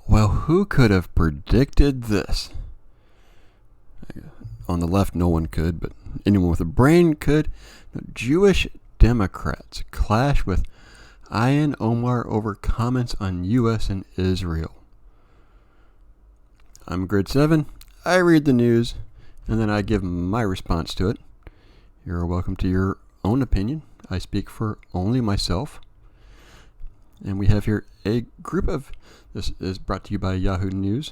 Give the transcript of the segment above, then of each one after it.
Well, who could have predicted this? On the left, no one could, but anyone with a brain could. Jewish Democrats clash with Ian Omar over comments on U.S. and Israel. I'm grade 7. I read the news, and then I give my response to it. You're welcome to your own opinion. I speak for only myself. And we have here a group of, this is brought to you by Yahoo News,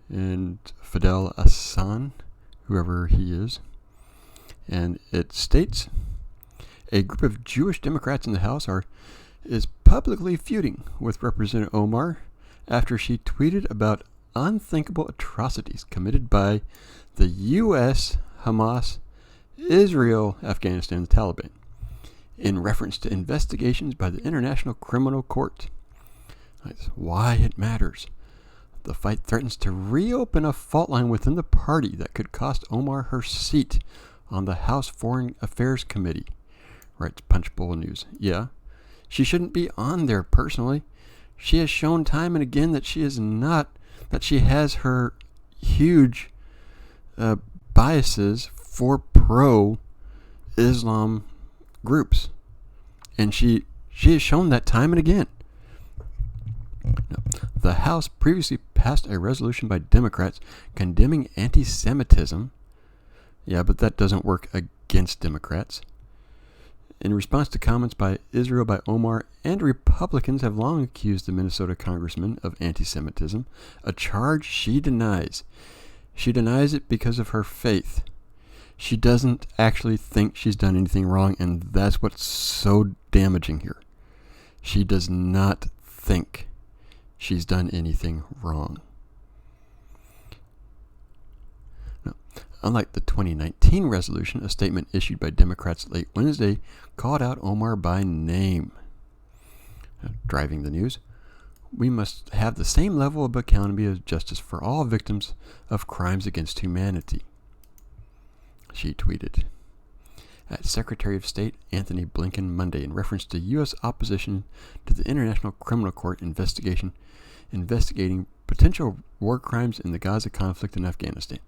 and Fidel Hassan, whoever he is. And it states, a group of Jewish Democrats in the House is publicly feuding with Representative Omar after she tweeted about unthinkable atrocities committed by the U.S., Hamas, Israel, Afghanistan, and the Taliban, in reference to investigations by the International Criminal Court. That's why it matters. The fight threatens to reopen a fault line within the party that could cost Omar her seat on the House Foreign Affairs Committee, writes Punchbowl News. Yeah, she shouldn't be on there personally. She has shown time and again that she has her huge biases for pro-Islam groups. And she has shown that time and again. The House previously passed a resolution by Democrats condemning anti-Semitism. Yeah, but that doesn't work against Democrats. In response to comments by Israel by Omar, and Republicans have long accused the Minnesota congressman of anti-Semitism, a charge she denies. She denies it because of her faith. She doesn't actually think she's done anything wrong, and that's what's so damaging here. She does not think she's done anything wrong. No. Unlike the 2019 resolution, a statement issued by Democrats late Wednesday called out Omar by name. Driving the news, we must have the same level of accountability as justice for all victims of crimes against humanity, she tweeted at Secretary of State Anthony Blinken Monday in reference to U.S. opposition to the International Criminal Court investigating potential war crimes in the Gaza conflict in Afghanistan.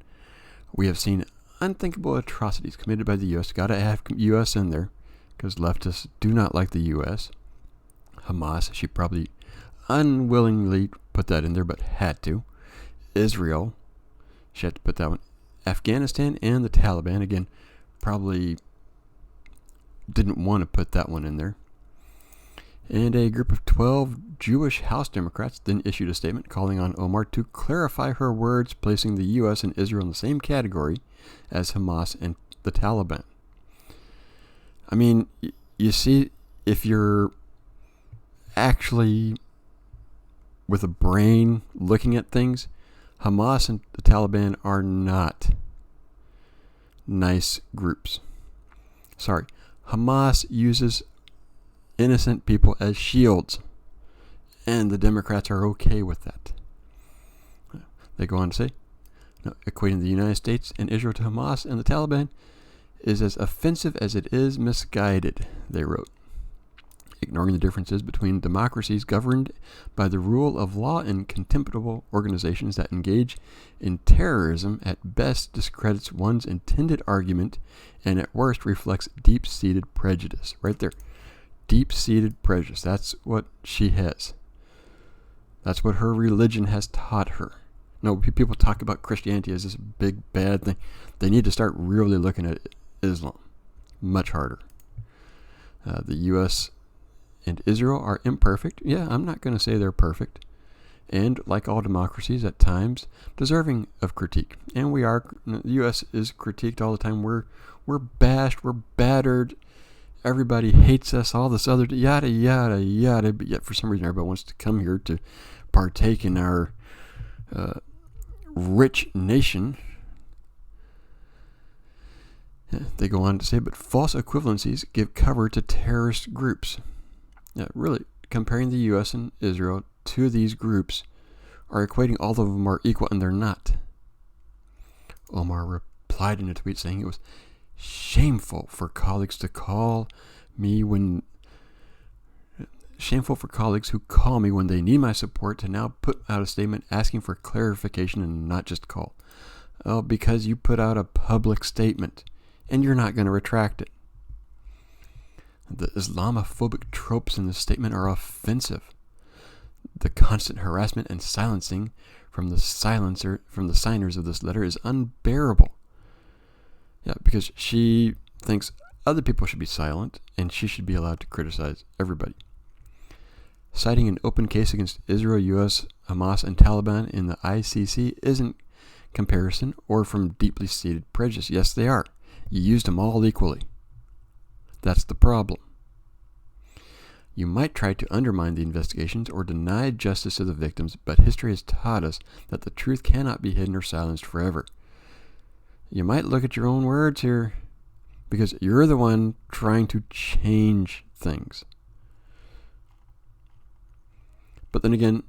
We have seen unthinkable atrocities committed by the U.S. Got to have U.S. in there because leftists do not like the U.S. Hamas, she probably unwillingly put that in there but had to. Israel, she had to put that one. Afghanistan and the Taliban, again, probably didn't want to put that one in there. And a group of 12 Jewish House Democrats then issued a statement calling on Omar to clarify her words, placing the U.S. and Israel in the same category as Hamas and the Taliban. I mean, you see, if you're actually with a brain looking at things, Hamas and the Taliban are not nice groups. Sorry, Hamas uses innocent people as shields, and the Democrats are okay with that. They go on to say, equating the United States and Israel to Hamas and the Taliban is as offensive as it is misguided, they wrote. Ignoring the differences between democracies governed by the rule of law and contemptible organizations that engage in terrorism at best discredits one's intended argument and at worst reflects deep-seated prejudice. Right there. Deep-seated prejudice. That's what she has. That's what her religion has taught her. No, people talk about Christianity as this big bad thing. They need to start really looking at Islam much harder. The U.S. and Israel are imperfect. Yeah, I'm not going to say they're perfect. And like all democracies, at times, deserving of critique. And we are. The U.S. is critiqued all the time. We're bashed. We're battered. Everybody hates us. All this other yada, yada, yada. But yet, for some reason, everybody wants to come here to partake in our rich nation. They go on to say, but false equivalencies give cover to terrorist groups. Yeah, really, comparing the U.S. and Israel to these groups are equating all of them are equal, and they're not. Omar replied in a tweet saying it was shameful for colleagues to call me when shameful for colleagues who call me when they need my support to now put out a statement asking for clarification and not just call. Oh, because you put out a public statement and you're not going to retract it. The Islamophobic tropes in this statement are offensive. The constant harassment and silencing from the signers of this letter is unbearable. Yeah, because she thinks other people should be silent and she should be allowed to criticize everybody. Citing an open case against Israel, U.S., Hamas, and Taliban in the ICC isn't comparison or from deeply seated prejudice. Yes, they are. You used them all equally. That's the problem. You might try to undermine the investigations or deny justice to the victims, but history has taught us that the truth cannot be hidden or silenced forever. You might look at your own words here because you're the one trying to change things. But then again,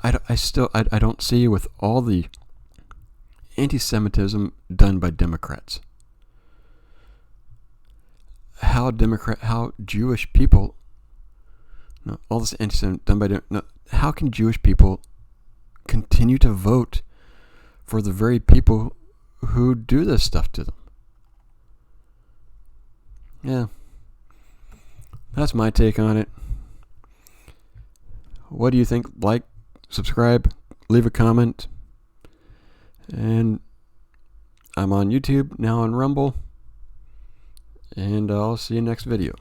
I don't see with all the anti-Semitism done by Democrats how Jewish people, all this anti-Semitism done by how can Jewish people continue to vote for the very people who do this stuff to them? Yeah, that's my take on it. What do you think? Like, subscribe, leave a comment. And I'm on YouTube, now on Rumble. And I'll see you next video.